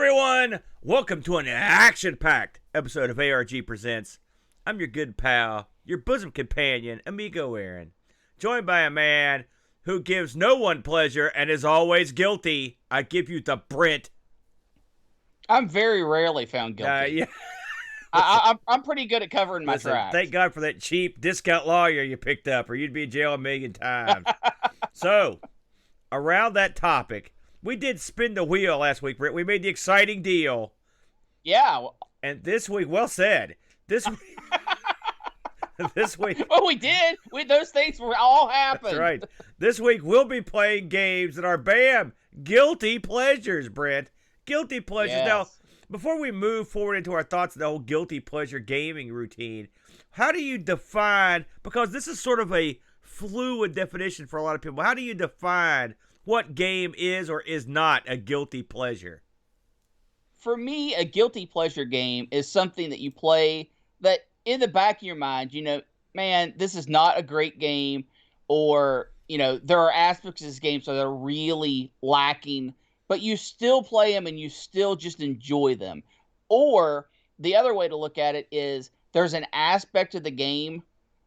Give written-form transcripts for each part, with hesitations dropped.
everyone! Welcome to an action-packed episode of ARG Presents. I'm your good pal, your bosom companion, Amigo Aaron, joined by a man who gives no one pleasure and is always guilty. I give you the BRENT. I'm very rarely found guilty. Yeah. I'm pretty good at covering my tracks. Thank God for that cheap discount lawyer you picked up, or you'd be in jail a million times. So, around that topic, we did spin the wheel last week, Brent. We made the exciting deal. Yeah. And this week, well said. This week. Well, we did. Those things were all happened. That's right. This week, we'll be playing games that are, bam, guilty pleasures, Brent. Guilty pleasures. Yes. Now, before we move forward into our thoughts on the whole guilty pleasure gaming routine, how do you define, because this is sort of a fluid definition for a lot of people, how do you define what game is or is not a guilty pleasure? For me, a guilty pleasure game is something that you play that in the back of your mind, man, this is not a great game, or, there are aspects of this game so they're really lacking, but you still play them and you still just enjoy them. Or the other way to look at it is there's an aspect of the game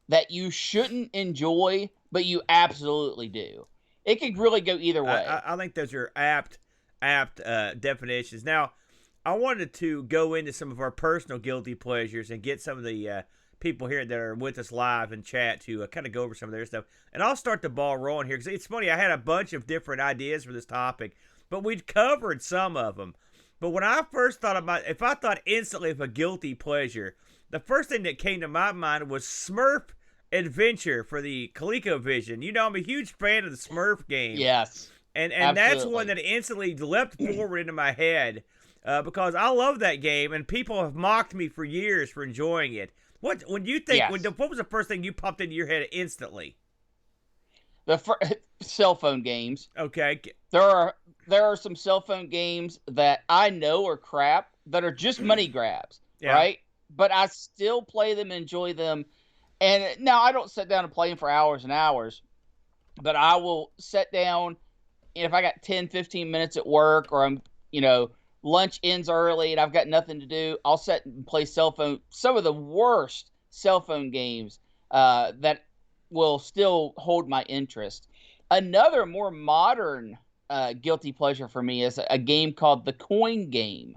that you shouldn't enjoy, but you absolutely do. It could really go either way. I think those are apt definitions. Now, I wanted to go into some of our personal guilty pleasures and get some of the people here that are with us live in chat to kind of go over some of their stuff. And I'll start the ball rolling here, because it's funny, I had a bunch of different ideas for this topic, but we'd covered some of them. But when I first thought about, if I thought instantly of a guilty pleasure, the first thing that came to my mind was Smurf Adventure for the ColecoVision. I'm a huge fan of the Smurf game. Yes. And that's one that instantly leapt forward into my head because I love that game, and people have mocked me for years for enjoying it. What was the first thing you popped into your head instantly? Cell phone games. Okay. There are some cell phone games that I know are crap that are just money grabs, right? But I still play them and enjoy them. And now I don't sit down and play them for hours and hours, but I will sit down, and if I got 10, 15 minutes at work, or I'm, lunch ends early and I've got nothing to do, I'll sit and play some of the worst cell phone games that will still hold my interest. Another more modern guilty pleasure for me is a game called the Coin Game.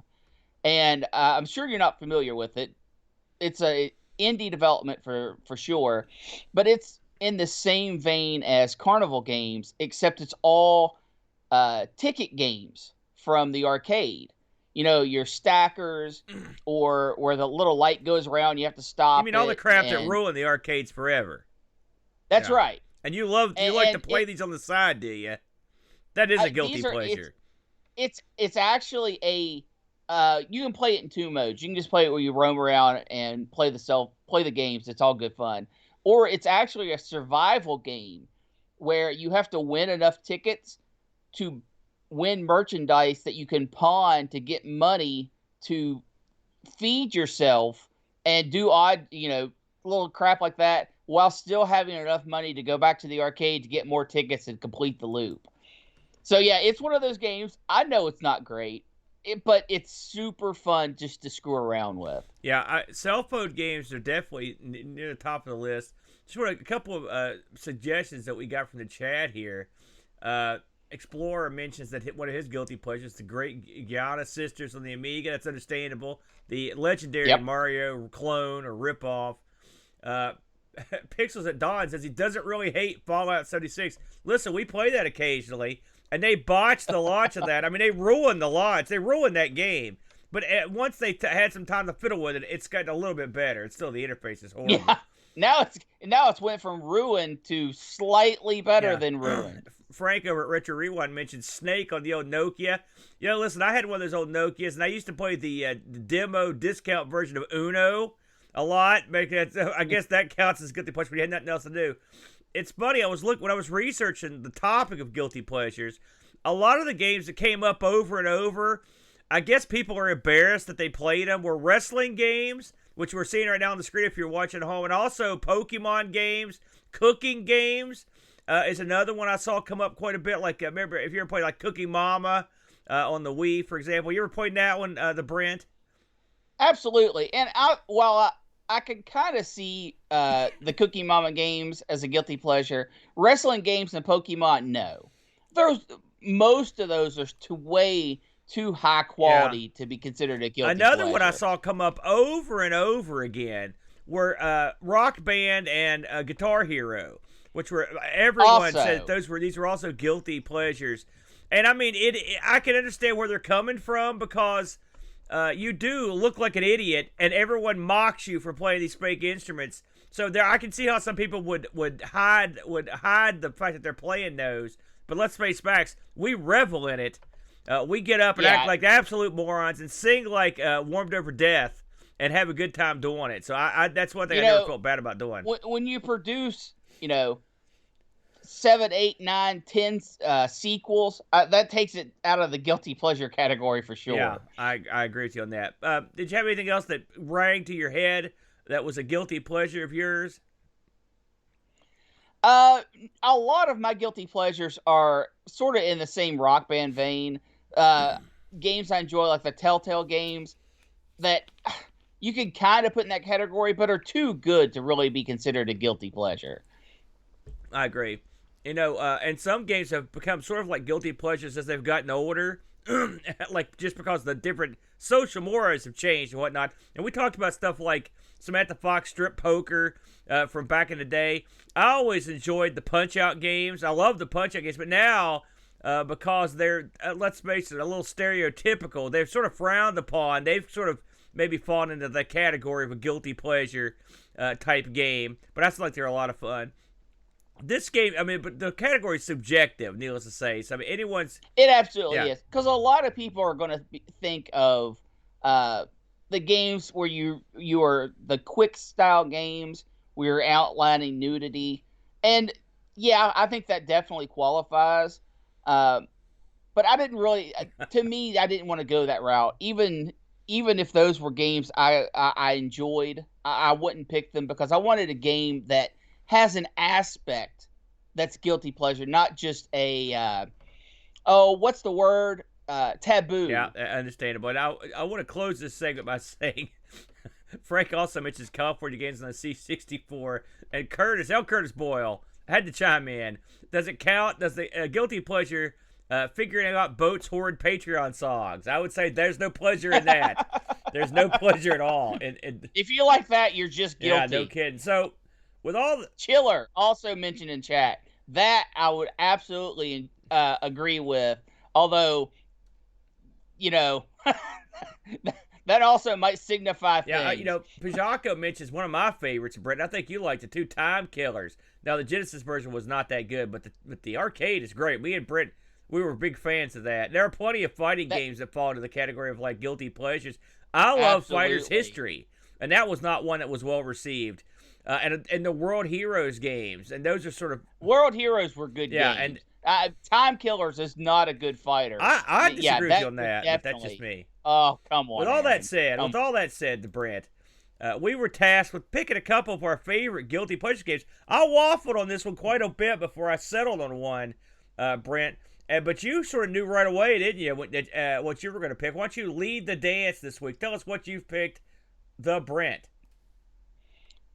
And I'm sure you're not familiar with it. It's a indie development for sure, but it's in the same vein as Carnival Games, except it's all ticket games from the arcade. Your stackers, or where the little light goes around, you have to stop. You mean all the crap that ruined the arcades forever? That's right. And you like to play these on the side, do you? That is a guilty pleasure. It's actually you can play it in two modes. You can just play it where you roam around and play the games. It's all good fun. Or it's actually a survival game where you have to win enough tickets to win merchandise that you can pawn to get money to feed yourself and do odd, little crap like that, while still having enough money to go back to the arcade to get more tickets and complete the loop. So yeah, it's one of those games. I know it's not great, but it's super fun just to screw around with. Yeah, cell phone games are definitely near the top of the list. Just want a couple of suggestions that we got from the chat here. Explorer mentions that one of his guilty pleasures, the Great Gianna Sisters on the Amiga. That's understandable. The legendary Mario clone or ripoff. Pixels at Dawn says he doesn't really hate Fallout 76. Listen, we play that occasionally, and they botched the launch of that. I mean, they ruined the launch. They ruined that game. But once they had some time to fiddle with it, it's gotten a little bit better. It's still, the interface is horrible. Yeah. Now it's went from ruined to slightly better than ruined. Frank over at Retro Rewind mentioned Snake on the old Nokia. Listen, I had one of those old Nokias, and I used to play the demo discount version of Uno a lot. I guess that counts as guilty pleasure, but you had nothing else to do. It's funny, when I was researching the topic of guilty pleasures, a lot of the games that came up over and over, I guess people are embarrassed that they played them, were wrestling games, which we're seeing right now on the screen if you're watching at home, and also Pokemon games, cooking games is another one I saw come up quite a bit. Like, remember, if you ever played like Cookie Mama, on the Wii, for example. You ever played that one, the Brent? Absolutely. And I can kind of see the Cookie Mama games as a guilty pleasure. Wrestling games and Pokemon, no. Most of those are way too high quality to be considered a guilty pleasure. Another one I saw come up over and over again were Rock Band and Guitar Hero, which were everyone said these were also guilty pleasures. And I mean, I can understand where they're coming from, because you do look like an idiot, and everyone mocks you for playing these fake instruments. So I can see how some people would hide the fact that they're playing those. But let's face facts, we revel in it. We get up and act like absolute morons and sing like Warmed Over Death and have a good time doing it. So that's one thing I never felt bad about doing. When you produce, 7, 8, 9, 10 sequels, that takes it out of the guilty pleasure category for sure. Yeah, I agree with you on that. Did you have anything else that rang to your head that was a guilty pleasure of yours? A lot of my guilty pleasures are sort of in the same Rock Band vein. Games I enjoy, like the Telltale games, that you can kind of put in that category, but are too good to really be considered a guilty pleasure. I agree. And some games have become sort of like guilty pleasures as they've gotten older, like just because the different social mores have changed and whatnot. And we talked about stuff like Samantha Fox strip poker from back in the day. I always enjoyed the Punch-Out games. I love the Punch-Out games, but now because they're, let's face it, a little stereotypical, they're sort of frowned upon. They've sort of maybe fallen into the category of a guilty pleasure type game, but I still like they're a lot of fun. This game, but the category is subjective, needless to say. So, It absolutely is. Because a lot of people are going to think of the games where you are the quick style games where you're outlining nudity. And, yeah, I think that definitely qualifies. But I didn't really, to me, I didn't want to go that route. Even if those were games I enjoyed, I wouldn't pick them, because I wanted a game that has an aspect that's guilty pleasure, not just a what's the word? Taboo. Yeah, understandable. And I want to close this segment by saying Frank also mentions California games on the C64, and Curtis Boyle had to chime in. Does it count? Does the guilty pleasure figuring out Boat's horrid Patreon songs? I would say there's no pleasure in that. There's no pleasure at all. If you like that, you're just guilty. Yeah, no kidding. So, with all the Chiller also mentioned in chat, that I would absolutely agree with. Although, that also might signify things. Yeah, Pajako mentions one of my favorites, Brent. I think you liked the 2 Time Killers. Now, the Genesis version was not that good, but the arcade is great. Me and Brent, we were big fans of that. There are plenty of fighting games that fall into the category of like guilty pleasures. I love Fighter's History, and that was not one that was well received. And the World Heroes games, and those are sort of World Heroes were good games. And Time Killers is not a good fighter. I disagree with you on that, but that's just me. Oh, come on. With all that said, Brent, we were tasked with picking a couple of our favorite guilty pleasure games. I waffled on this one quite a bit before I settled on one, Brent. But you sort of knew right away, didn't you, what you were going to pick? Why don't you lead the dance this week? Tell us what you've picked, the Brent.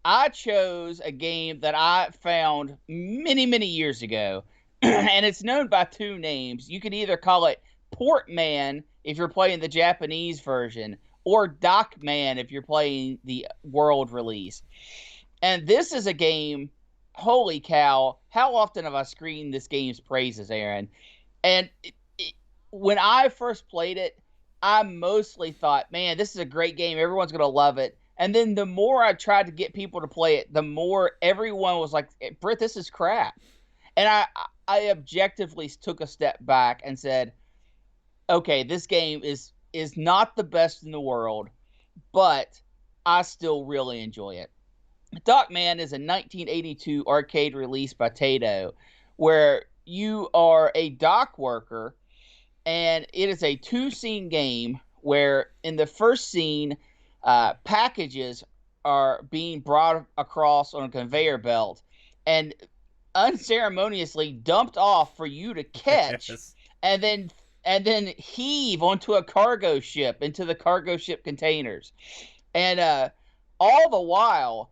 I chose a game that I found many, many years ago, and it's known by 2 names. You can either call it Portman if you're playing the Japanese version, or Dockman if you're playing the world release. And this is a game, holy cow, how often have I screamed this game's praises, Aaron? And when I first played it, I mostly thought, man, this is a great game. Everyone's going to love it. And then the more I tried to get people to play it, the more everyone was like, Britt, this is crap. And I objectively took a step back and said, okay, this game is not the best in the world, but I still really enjoy it. Dockman is a 1982 arcade release by Taito, where you are a dock worker, and it is a 2-scene game where in the first scene, packages are being brought across on a conveyor belt and unceremoniously dumped off for you to catch. Yes. And then and then heave onto a cargo ship into the cargo ship containers. And all the while,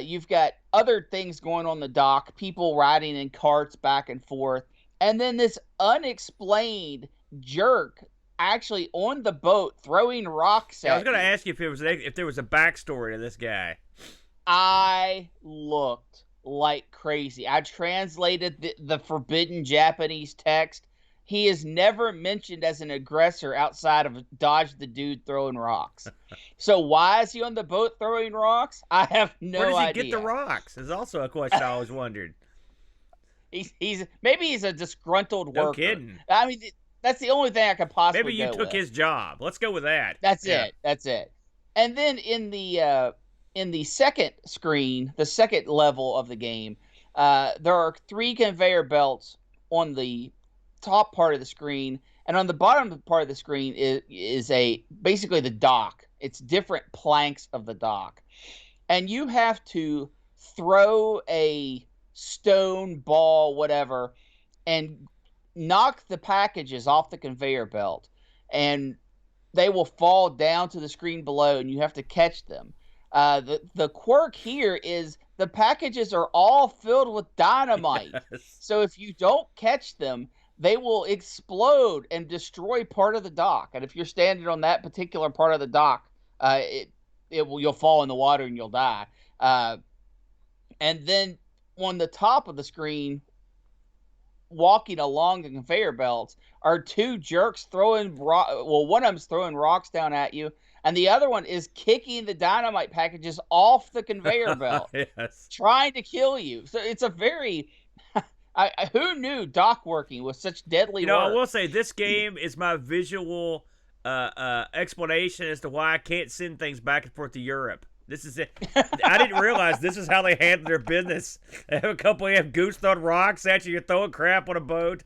you've got other things going on the dock, people riding in carts back and forth, and then this unexplained jerk actually on the boat throwing rocks at I was going to you. ask you if there was a backstory to this guy. I looked like crazy. I translated the forbidden Japanese text. He is never mentioned as an aggressor outside of dodge the dude throwing rocks. So why is he on the boat throwing rocks? I have no idea. Where does he get the rocks? Is also a question I always wondered. He's maybe he's a disgruntled worker. No kidding. I mean, that's the only thing I could possibly. Maybe you took his job. Let's go with that. That's it. That's it. And then in the second screen, the second level of the game, there are 3 conveyor belts on the top part of the screen, and on the bottom part of the screen is basically the dock. It's different planks of the dock, and you have to throw a stone ball, whatever, and knock the packages off the conveyor belt, and they will fall down to the screen below, and you have to catch them. The quirk here is the packages are all filled with dynamite. Yes. So if you don't catch them, they will explode and destroy part of the dock. And if you're standing on that particular part of the dock, you'll fall in the water and you'll die. And then on the top of the screen, walking along the conveyor belts, are 2 jerks throwing one of them's throwing rocks down at you, and the other one is kicking the dynamite packages off the conveyor belt, yes, trying to kill you. So it's a very who knew dock working was such deadly work? I will say this game is my visual explanation as to why I can't send things back and forth to Europe. This is it. I didn't realize this is how they handle their business. They have a couple of goose throwing rocks at you. You're throwing crap on a boat.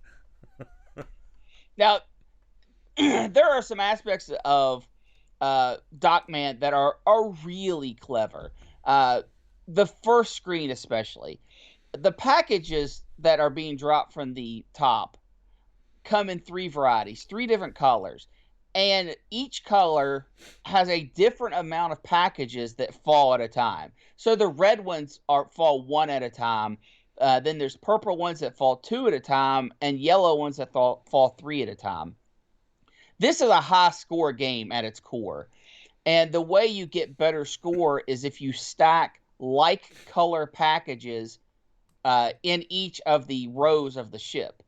Now, there are some aspects of Dockman that are really clever. The first screen especially. The packages that are being dropped from the top come in 3 varieties, 3 different colors. And each color has a different amount of packages that fall at a time. So the red ones fall 1 at a time. Then there's purple ones that fall 2 at a time, and yellow ones that fall 3 at a time. This is a high score game at its core. And the way you get better score is if you stack like color packages in each of the rows of the ship.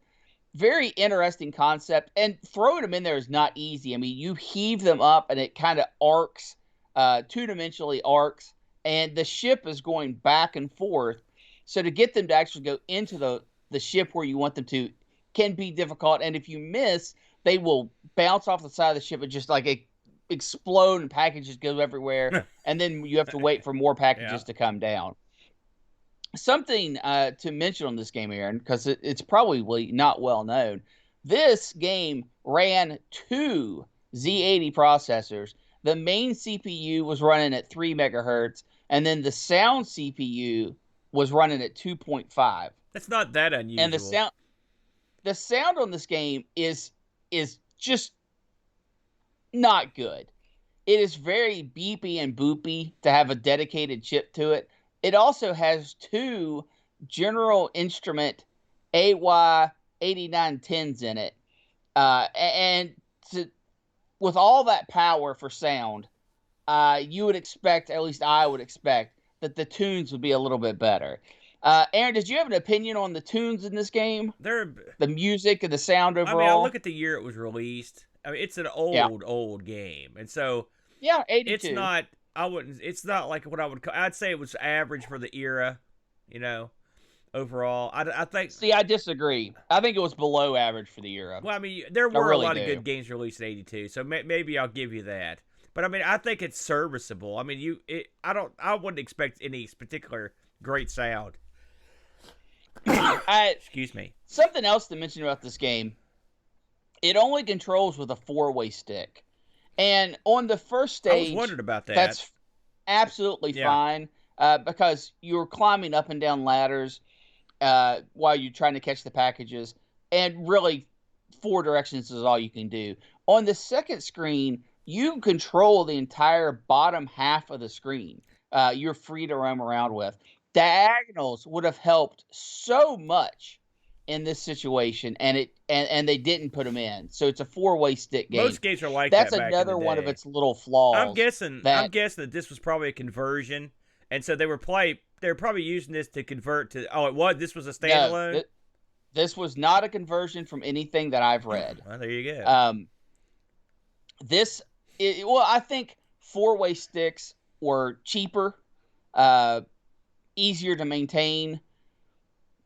Very interesting concept, and throwing them in there is not easy. I mean, you heave them up and it kind of arcs, 2-dimensionally arcs, and the ship is going back and forth. So to get them to actually go into the ship where you want them to can be difficult, and if you miss, they will bounce off the side of the ship and just like explode, and packages go everywhere, and then you have to wait for more packages to come down. Something to mention on this game, Aaron, because it's probably not well known. This game ran 2 Z80 processors. The main CPU was running at 3 megahertz, and then the sound CPU was running at 2.5. That's not that unusual. And the sound on this game is just not good. It is very beepy and boopy to have a dedicated chip to it. It also has 2 General Instrument AY8910s in it. With all that power for sound, you would expect, at least I would expect, that the tunes would be a little bit better. Aaron, did you have an opinion on the tunes in this game? The music and the sound overall? I mean, I look at the year it was released. I mean, it's an old game. And so, 82. It's not... it's not like what I'd say it was average for the era, overall. I think. See, I disagree. I think it was below average for the era. Well, I mean, there were a lot of good games released in '82, so maybe I'll give you that. But I mean, I think it's serviceable. I mean, I wouldn't expect any particular great sound. Excuse me. Something else to mention about this game: it only controls with a 4-way stick. And on the first stage, I was wondering about that. That's absolutely fine because you're climbing up and down ladders while you're trying to catch the packages. And really, 4 directions is all you can do. On the second screen, you control the entire bottom half of the screen. You're free to roam around with. Diagonals would have helped so much in this situation, and they didn't put them in. So it's a 4-way stick game. Most games are like That's that back in the another one of day. its little flaws. I'm guessing that this was probably a conversion, and so they were probably using this to convert to. Oh, this was a standalone. No, this was not a conversion from anything that I've read. Well, there you go. I think 4-way sticks were cheaper, easier to maintain,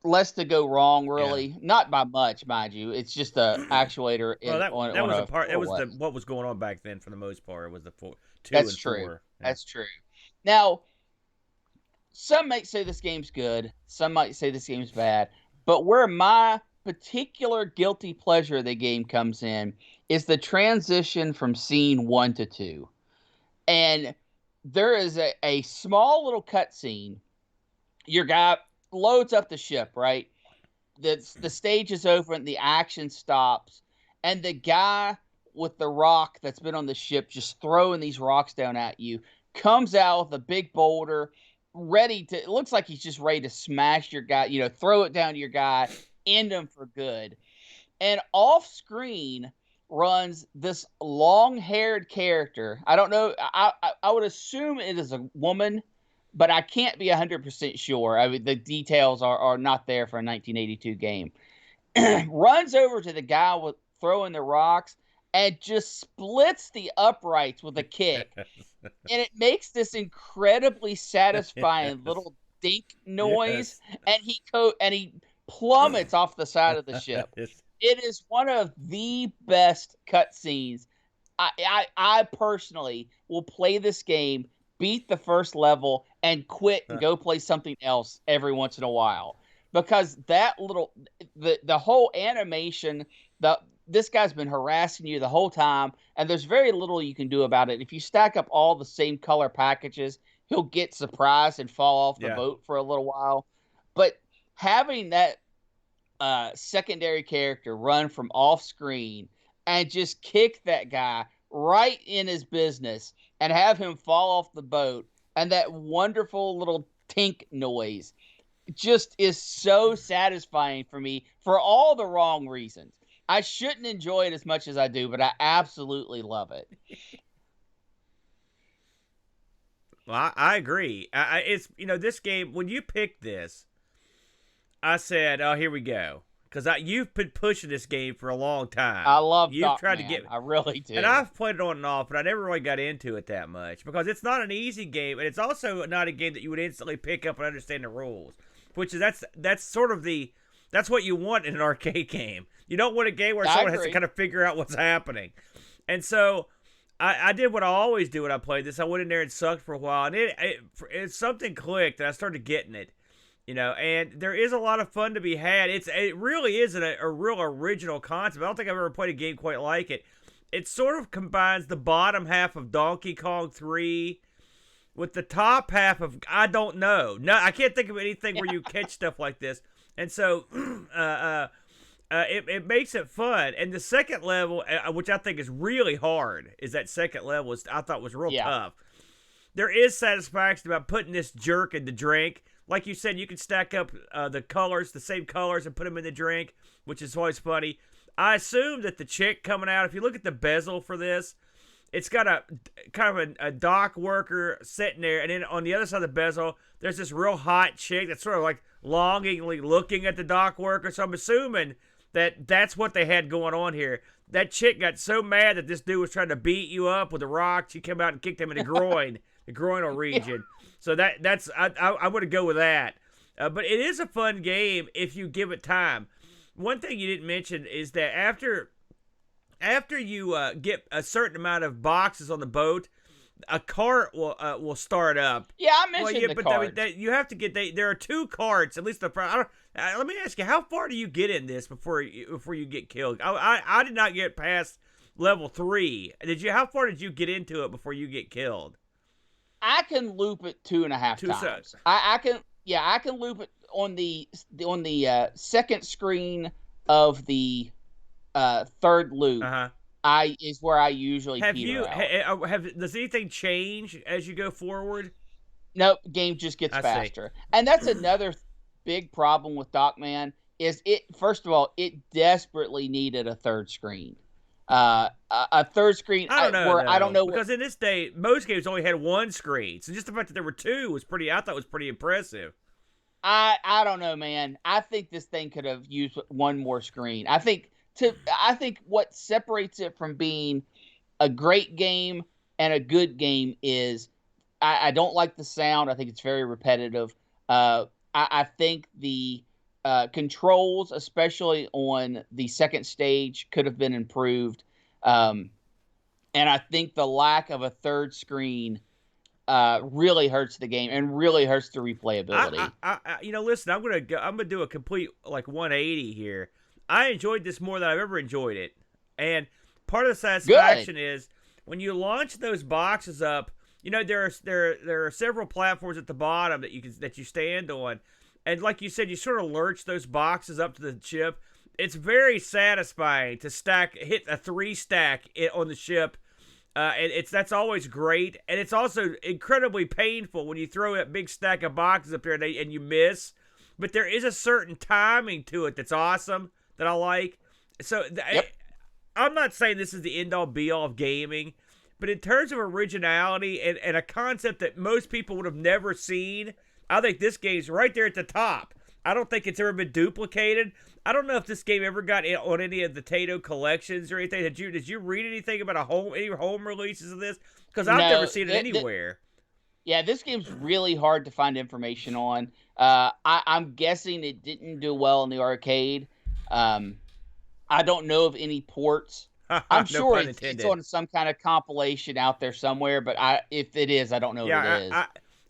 less to go wrong. Really, not by much, mind you. It's just a actuator. That was a part. That was what was going on back then for the most part. It was the 2 That's and true. 4. Yeah. That's true. Now, some might say this game's good. Some might say this game's bad. But where my particular guilty pleasure of the game comes in is the transition from scene 1 to 2. And there is a small little cutscene. Your guy loads up the ship, right? The stage is over and the action stops. And the guy with the rock that's been on the ship just throwing these rocks down at you comes out with a big boulder, it looks like he's just ready to smash your guy, throw it down to your guy, end him for good. And off screen runs this long-haired character. I don't know. I would assume it is a woman, but I can't be 100% sure. I mean, the details are not there for a 1982 game. Runs over to the guy with throwing the rocks and just splits the uprights with a kick. And it makes this incredibly satisfying little dink noise, and he plummets off the side of the ship. It is one of the best cutscenes. I personally will play this game, beat the first level, and quit and go play something else every once in a while, because the whole animation, this guy's been harassing you the whole time, and there's very little you can do about it. If you stack up all the same color packages, he'll get surprised and fall off the boat for a little while. But having that secondary character run from off screen and just kick that guy right in his business and have him fall off the boat, and that wonderful little tink noise just is so satisfying for me for all the wrong reasons. I shouldn't enjoy it as much as I do, but I absolutely love it. Well, I agree. It's this game, when you picked this, I said, "Oh, here we go," because you've been pushing this game for a long time. I love. You've tried to get. I really do. And I've played it on and off, but I never really got into it that much because it's not an easy game, and it's also not a game that you would instantly pick up and understand the rules. Which is that's sort of that's what you want in an arcade game. You don't want a game where someone has to kind of figure out what's happening. And so I did what I always do when I played this. I went in there and sucked for a while, and it something clicked, and I started getting it. And there is a lot of fun to be had. It really is a real original concept. I don't think I've ever played a game quite like it. It sort of combines the bottom half of Donkey Kong 3 with the top half of, I don't know. No, I can't think of anything where you catch stuff like this. And so it makes it fun. And the second level, which I think is really hard, is that second level I thought was real tough. There is satisfaction about putting this jerk in the drink. Like you said, you can stack up the same colors, and put them in the drink, which is always funny. I assume that the chick coming out, if you look at the bezel for this, it's got a kind of a dock worker sitting there, and then on the other side of the bezel, there's this real hot chick that's sort of like longingly looking at the dock worker. So I'm assuming that that's what they had going on here. That chick got so mad that this dude was trying to beat you up with a rock, she came out and kicked him in the groin, the groinal region. So that's I would go with that. But it is a fun game if you give it time. One thing you didn't mention is that after you get a certain amount of boxes on the boat, a cart will start up. Yeah, I mentioned the cart. You have to get there are 2 carts, at least the front. Let me ask you, how far do you get in this before you get killed? I did not get past level 3. How far did you get into it before you get killed? I can loop it 2.5 times. I can loop it on the second screen of the third loop, Uh-huh. is where I usually Have peter you out. does anything change as you go forward? Nope, game just gets I see. faster. And that's another big problem with Dockman is it first of all, it desperately needed a third screen. A third screen I don't know where I don't though, know what because in this day, most games only had one screen. So just the fact that there were two was I thought was pretty impressive. I don't know, man. I think this thing could have used one more screen. I think what separates it from being a great game and a good game is I don't like the sound. I think it's very repetitive. I think the controls, especially on the second stage, could have been improved. And I think the lack of a third screen really hurts the game and really hurts the replayability. Listen, I'm gonna do a complete like 180 here. I enjoyed this more than I've ever enjoyed it, and part of the satisfaction is when you launch those boxes up. There are several platforms at the bottom that you stand on, and like you said, you sort of lurch those boxes up to the ship. It's very satisfying to hit a 3 stack on the ship. And that's always great, and it's also incredibly painful when you throw that big stack of boxes up there and you miss. But there is a certain timing to it that's awesome that I like. So I'm not saying this is the end all be all of gaming, but in terms of originality and a concept that most people would have never seen, I think this game's right there at the top. I don't think it's ever been duplicated. I don't know if this game ever got on any of the Tato collections or anything. Did you read anything about any home releases of this? Because I've never seen it anywhere. Yeah, this game's really hard to find information on. I'm guessing it didn't do well in the arcade. I don't know of any ports. I'm sure it's on some kind of compilation out there somewhere, but if it is, I don't know what it is.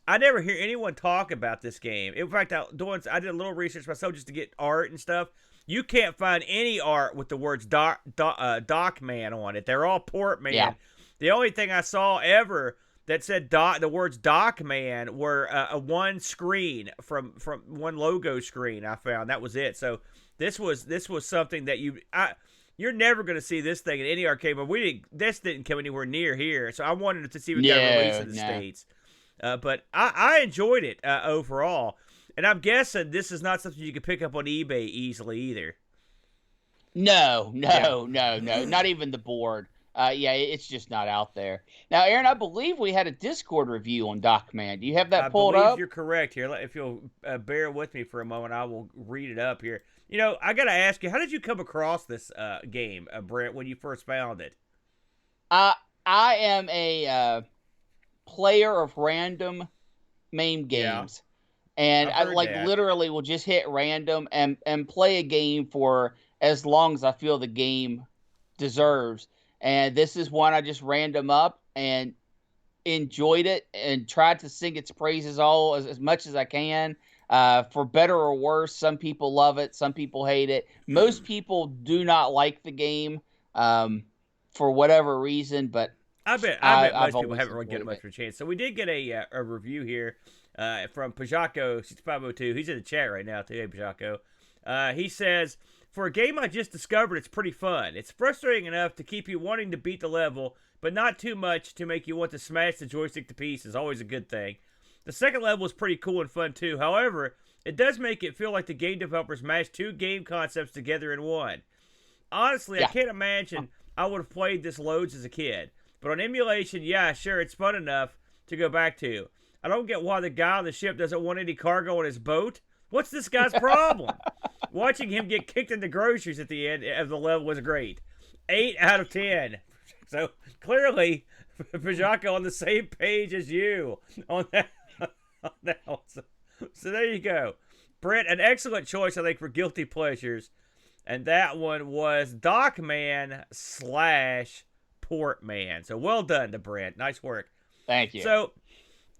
I never hear anyone talk about this game. In fact, I did a little research myself just to get art and stuff. You can't find any art with the words Dockman on it. They're all Portman. Yeah. The only thing I saw ever that said the words Dockman were a one screen from one logo screen I found. That was it. So this was something that you're never going to see this thing in any arcade, but this didn't come anywhere near here. So I wanted to see if it got released in the States. But I enjoyed it overall. And I'm guessing this is not something you can pick up on eBay easily either. No. Not even the board. It's just not out there. Now, Aaron, I believe we had a Discord review on Dockman. Do you have that pulled up? I believe you're correct here. If you'll bear with me for a moment, I will read it up here. I got to ask you, how did you come across this game, Brent, when you first found it? I am a player of random MAME games. And I literally will just hit random and play a game for as long as I feel the game deserves. And this is one I just random up and enjoyed it and tried to sing its praises as much as I can. For better or worse, some people love it, some people hate it. Most people do not like the game for whatever reason, but I bet most people haven't really given it much of a chance. So we did get a review here from Pajako6502. He's in the chat right now too. Hey, Pajako. He says, for a game I just discovered, it's pretty fun. It's frustrating enough to keep you wanting to beat the level, but not too much to make you want to smash the joystick to pieces. Always a good thing. The second level is pretty cool and fun too. However, it does make it feel like the game developers mashed two game concepts together in one. Honestly, I can't imagine I would have played this loads as a kid. But on emulation, yeah, sure, it's fun enough to go back to. I don't get why the guy on the ship doesn't want any cargo on his boat. What's this guy's problem? Watching him get kicked into groceries at the end of the level was great. 8 out of 10. So clearly, Pajako on the same page as you on that. So there you go. Brent, an excellent choice, I think, for guilty pleasures. And that one was Dockman / Portman. So well done to Brent. Nice work. Thank you. So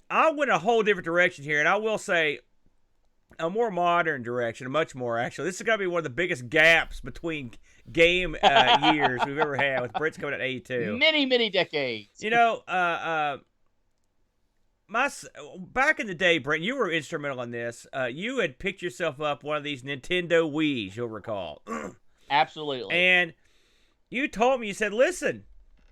I went a whole different direction here, and I will say a more modern direction, much more actually. This is going to be one of the biggest gaps between game years we've ever had, with Brent's coming at 82. Many decades. Back in the day, Brent, you were instrumental in this. You had picked yourself up one of these Nintendo Wiis, you'll recall. Absolutely. And you told me, you said, listen,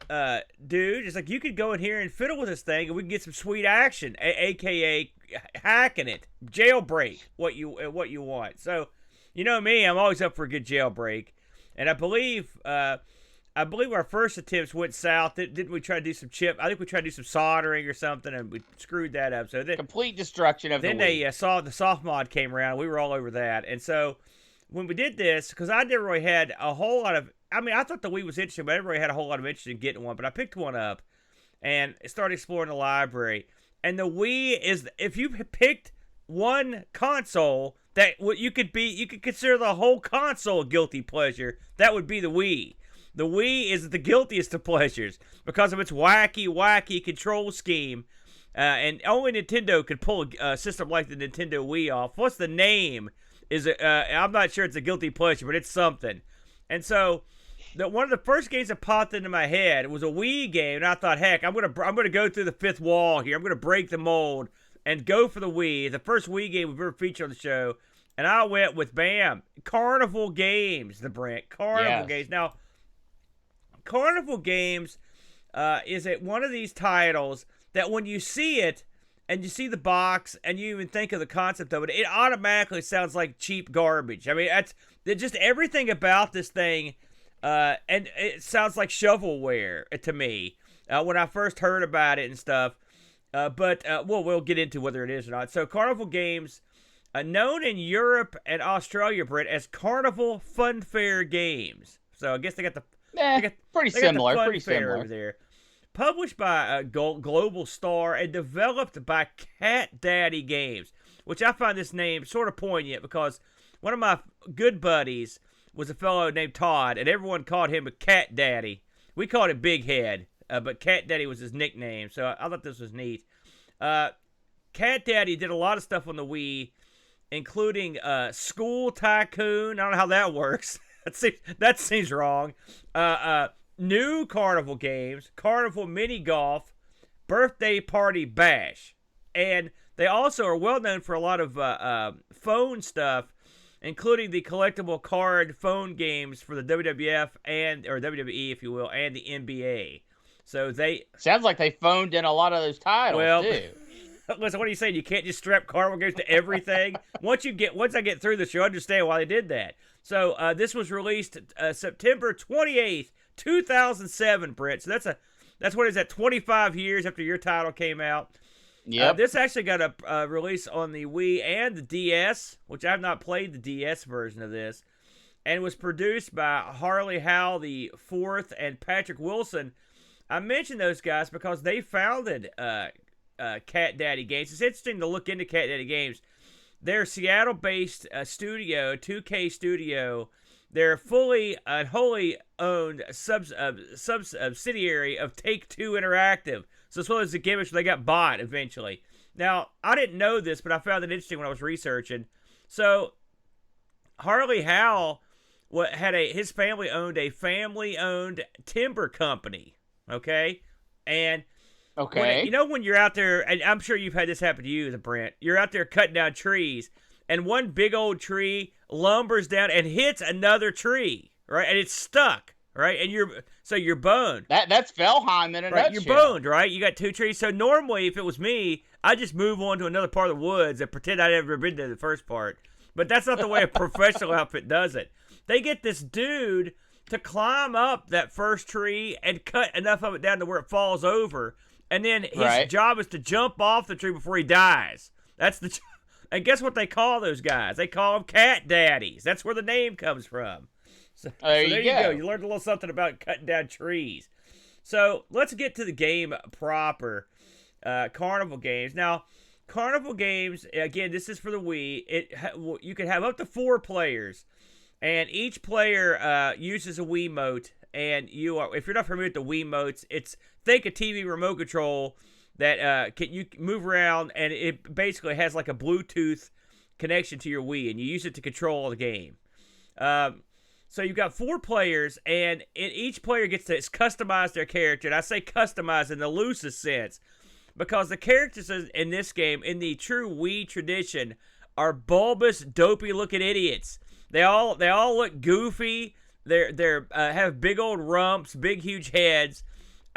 dude, it's like you could go in here and fiddle with this thing, and we can get some sweet action, aka hacking it, jailbreak what you want. So, you know me, I'm always up for a good jailbreak, and I believe our first attempts went south. Didn't we try to do some chip? I think we tried to do some soldering or something, and we screwed that up. So then, complete destruction of then the Wii. they saw the soft mod came around. We were all over that, and so when we did this, because I never really had a whole lot of. I mean, I thought the Wii was interesting, but I never really had a whole lot of interest in getting one. But I picked one up and started exploring the library. And the Wii is, if you picked one console that you could consider the whole console a guilty pleasure, that would be the Wii. The Wii is the guiltiest of pleasures because of its wacky control scheme. And only Nintendo could pull a system like the Nintendo Wii off. What's the name? I'm not sure it's a guilty pleasure, but it's something. And so one of the first games that popped into my head was a Wii game, and I thought, heck, I'm gonna go through the fifth wall here. I'm gonna break the mold and go for the Wii. The first Wii game we've ever featured on the show, and I went with Carnival Games, the Brent. Carnival Games. Now, Carnival Games is one of these titles that when you see it and you see the box and you even think of the concept of it, it automatically sounds like cheap garbage. I mean, that's just everything about this thing. And it sounds like shovelware to me when I first heard about it and stuff. But we'll get into whether it is or not. So Carnival Games, known in Europe and Australia, Brett, as Carnival Funfair Games. So I guess they got pretty similar over there. Published by Global Star and developed by Cat Daddy Games, which I find this name sort of poignant because one of my good buddies was a fellow named Todd, and everyone called him a Cat Daddy. We called him Big Head, but Cat Daddy was his nickname, so I thought this was neat. Cat Daddy did a lot of stuff on the Wii, including School Tycoon. I don't know how that works. That seems wrong. New Carnival Games, Carnival Mini Golf, Birthday Party Bash. And they also are well known for a lot of phone stuff, including the collectible card phone games for the WWF or WWE, if you will, and the NBA. So sounds like they phoned in a lot of those titles too. Listen, what are you saying? You can't just strap Carnival Games to everything. Once I get through this, you'll understand why they did that. So this was released September 28th, 2007, Brett. So that's what is that? 25 years after your title came out. Yeah. This actually got a release on the Wii and the DS, which I've not played the DS version of this, and was produced by Harley Howell the Fourth and Patrick Wilson. I mentioned those guys because they founded Cat Daddy Games. It's interesting to look into Cat Daddy Games. They're a Seattle-based studio, 2K studio. They're fully and wholly owned subsidiary of Take-Two Interactive. So as well as the gimmicks, they got bought eventually. Now, I didn't know this, but I found it interesting when I was researching. So, Harley Howell his family owned a family-owned timber company, okay? And when you're out there, and I'm sure you've had this happen to you, Brent, you're out there cutting down trees, and one big old tree lumbers down and hits another tree, right? And it's stuck. Right, and you're boned. That's Valheim in a nutshell. You're boned, right? You got two trees. So normally, if it was me, I'd just move on to another part of the woods and pretend I'd never been to the first part. But that's not the way a professional outfit does it. They get this dude to climb up that first tree and cut enough of it down to where it falls over, and then his job is to jump off the tree before he dies. And guess what they call those guys? They call them Cat Daddies. That's where the name comes from. So there you go. You learned a little something about cutting down trees. So let's get to the game proper. Carnival Games. Now, Carnival Games, again, this is for the Wii. You can have up to 4 players, and each player uses a Wiimote. And if you're not familiar with the Wiimotes, think a TV remote control that you move around, and it basically has like a Bluetooth connection to your Wii, and you use it to control the game. So you've got 4 players, and each player gets to customize their character. And I say customize in the loosest sense, because the characters in this game, in the true Wii tradition, are bulbous, dopey-looking idiots. They all look goofy. They're have big old rumps, big huge heads.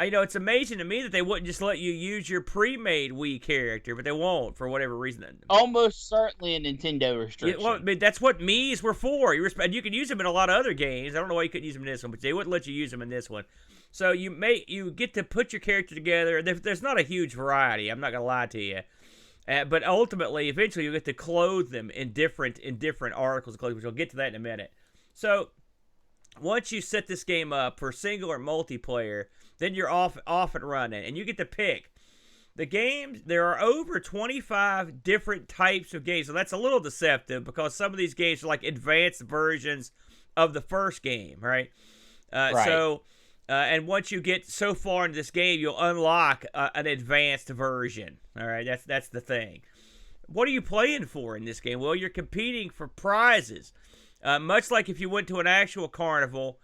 It's amazing to me that they wouldn't just let you use your pre-made Wii character, but they won't for whatever reason. Almost certainly a Nintendo restriction. Well, I mean, that's what Mii's were for. You can use them in a lot of other games. I don't know why you couldn't use them in this one, but they wouldn't let you use them in this one. So you get to put your character together. There's not a huge variety. I'm not gonna lie to you, but ultimately, eventually, you get to clothe them in different articles of clothing, which we'll get to that in a minute. So once you set this game up for single or multiplayer, then you're off and running, and you get to pick the games. There are over 25 different types of games, so that's a little deceptive because some of these games are like advanced versions of the first game, right? Right. And once you get so far into this game, you'll unlock an advanced version. All right, that's the thing. What are you playing for in this game? Well, you're competing for prizes. Much like if you went to an actual carnival,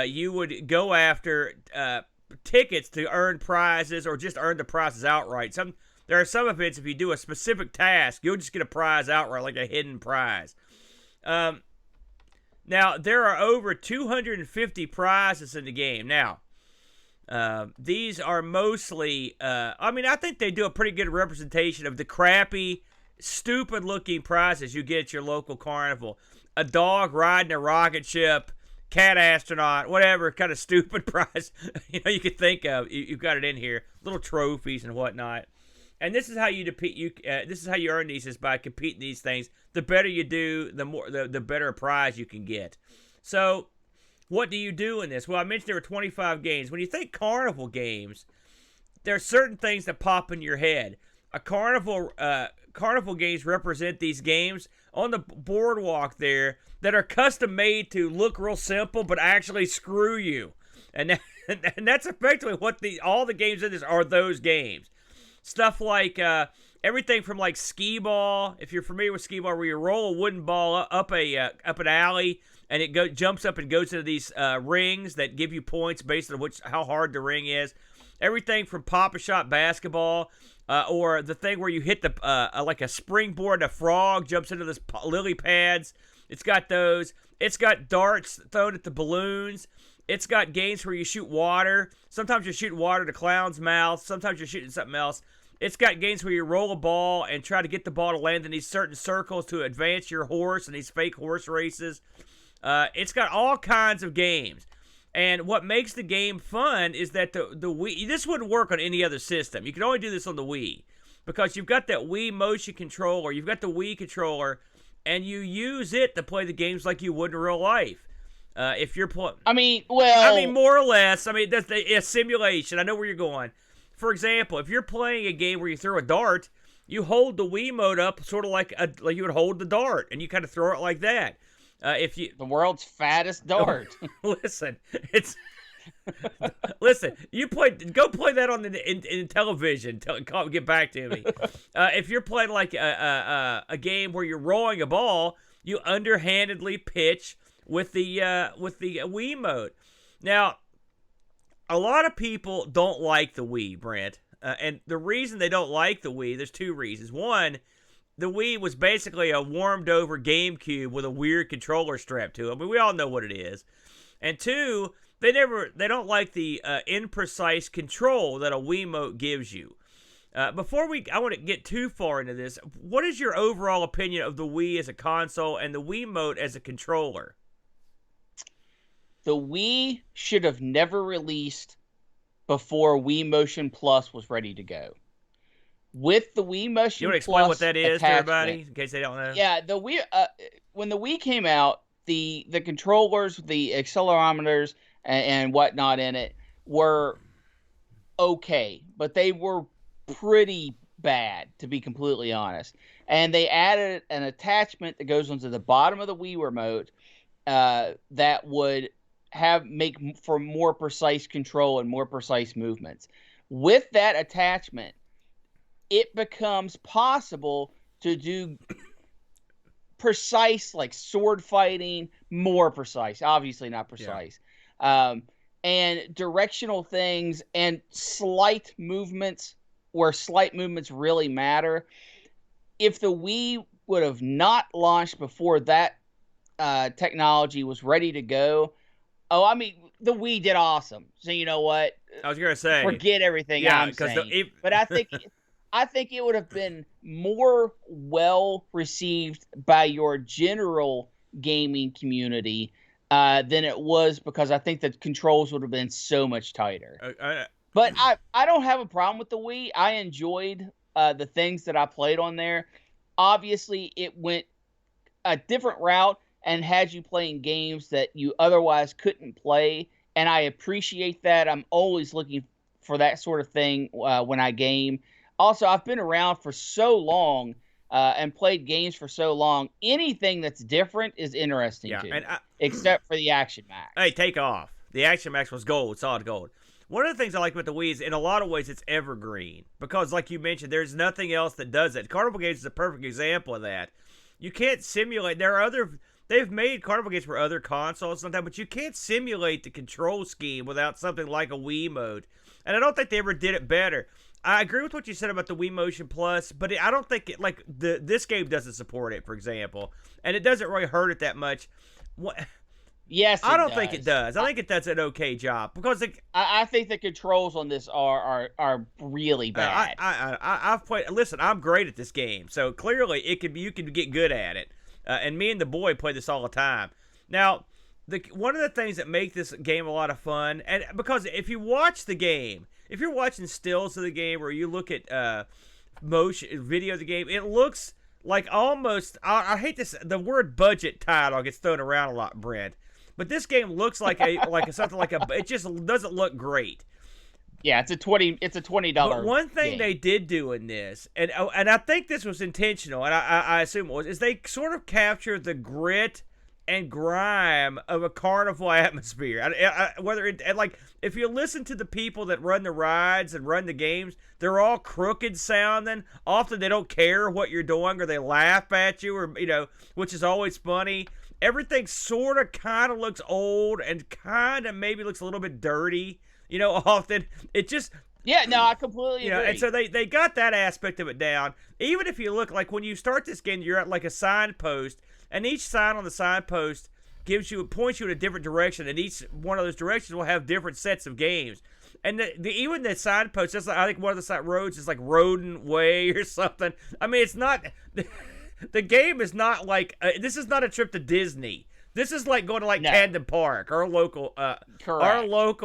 you would go after tickets to earn prizes or just earn the prizes outright. There are some events, if you do a specific task, you'll just get a prize outright, like a hidden prize. Now, there are over 250 prizes in the game. Now, these are mostly, I think they do a pretty good representation of the crappy, stupid-looking prizes you get at your local carnival. A dog riding a rocket ship, cat astronaut, whatever kind of stupid prize you could think of. You've got it in here, little trophies and whatnot. And this is how you this is how you earn these, is by competing these things. The better you do, the better prize you can get. So, what do you do in this? Well, I mentioned there were 25 games. When you think Carnival Games, there are certain things that pop in your head. Carnival Games represent these games on the boardwalk there that are custom made to look real simple, but actually screw you. And that's effectively what all the games in this are. Those games. Stuff like everything from like skee ball. If you're familiar with skee ball, where you roll a wooden ball up an alley, and it jumps up and goes into these rings that give you points based on how hard the ring is. Everything from pop-a-shot basketball, or the thing where you hit like a springboard, a frog jumps into this lily pads. It's got those. It's got darts thrown at the balloons. It's got games where you shoot water. Sometimes you're shooting water to clowns' mouths. Sometimes you're shooting something else. It's got games where you roll a ball and try to get the ball to land in these certain circles to advance your horse in these fake horse races. It's got all kinds of games. And what makes the game fun is that the Wii, this wouldn't work on any other system. You can only do this on the Wii because you've got that Wii motion controller, you've got the Wii controller, and you use it to play the games like you would in real life. If you're playing, more or less. That's a simulation. I know where you're going. For example, if you're playing a game where you throw a dart, you hold the Wiimote up sort of like you would hold the dart, and you kind of throw it like that. The world's fattest dart. Listen, go play that on in television. Get back to me. If you're playing like a game where you're rolling a ball, you underhandedly pitch with the Wiimote. Now, a lot of people don't like the Wii, Brent, and the reason they don't like the Wii, there's two reasons. One, the Wii was basically a warmed-over GameCube with a weird controller strapped to it. We all know what it is. And two, they don't like the imprecise control that a Wiimote gives you. I want to get too far into this, what is your overall opinion of the Wii as a console and the Wiimote as a controller? The Wii should have never released before Wii Motion Plus was ready to go. With the Wii Motion Plus, you want to explain what that is to everybody in case they don't know? Yeah, the Wii. When the Wii came out, the controllers, the accelerometers, and whatnot in it were okay, but they were pretty bad, to be completely honest. And they added an attachment that goes onto the bottom of the Wii remote that would make for more precise control and more precise movements. With that attachment, it becomes possible to do precise, like sword fighting, more precise, obviously not precise, and directional things and slight movements where slight movements really matter. If the Wii would have not launched before that technology was ready to go, Oh, I mean, the Wii did awesome. So you know what? I was gonna say, Forget everything I'm saying. But I think it would have been more well received by your general gaming community than it was, because I think the controls would have been so much tighter. But I don't have a problem with the Wii. I enjoyed the things that I played on there. Obviously, it went a different route and had you playing games that you otherwise couldn't play, and I appreciate that. I'm always looking for that sort of thing when I game. Also, I've been around for so long and played games for so long. Anything that's different is interesting to me, except for the Action Max. Hey, take off. The Action Max was gold, solid gold. One of the things I like with the Wii is, in a lot of ways, it's evergreen. Because, like you mentioned, there's nothing else that does it. Carnival Games is a perfect example of that. You can't simulate. They've made Carnival Games for other consoles sometimes, but you can't simulate the control scheme without something like a Wii mode. And I don't think they ever did it better. I agree with what you said about the Wii Motion Plus, but I don't think this game doesn't support it, for example, and it doesn't really hurt it that much. Yes, I don't think it does. I think it does an okay job, because I think the controls on this are really bad. I've played. Listen, I'm great at this game, so clearly you can get good at it. And me and the boy play this all the time. Now, one of the things that make this game a lot of fun, and because if you watch the game, if you're watching stills of the game or you look at motion video of the game, it looks like almost. I hate this. The word budget title gets thrown around a lot, Brent. But this game looks like something like a. It just doesn't look great. Yeah, it's a $20. But one thing they did do in this, and I think this was intentional, and I assume it was, is they sort of captured the grit and grime of a carnival atmosphere. If you listen to the people that run the rides and run the games, they're all crooked sounding. Often they don't care what you're doing, or they laugh at you, or which is always funny. Everything sort of kind of looks old and kind of maybe looks a little bit dirty. Often it just... Yeah, no, I completely agree. And so they got that aspect of it down. Even if you look, like when you start this game, you're at like a signpost, and each sign on the signpost points you in a different direction, and each one of those directions will have different sets of games. And even the signpost, I think one of the side roads is like Rodent Way or something. I mean, it's not... The game is not like... this is not a trip to Disney. This is like going to Camden Park, our local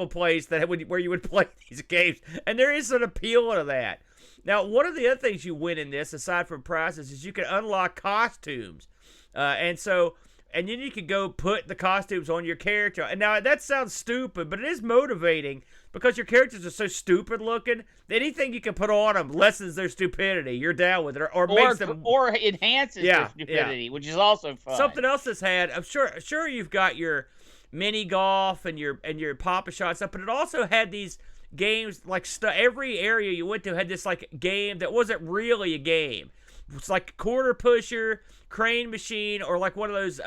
place where you would play these games, and there is an appeal to that. Now, one of the other things you win in this, aside from prizes, is you can unlock costumes, and then you can go put the costumes on your character. And now that sounds stupid, but it is motivating because your characters are so stupid looking that anything you can put on them lessens their stupidity. You're down with it, or makes them, or enhances their stupidity, which is also fun. Something else that's had, I'm sure you've got your mini golf and your Papa Shot stuff, but it also had these games every area you went to had this game that wasn't really a game. It's like quarter pusher, crane machine, or like one of those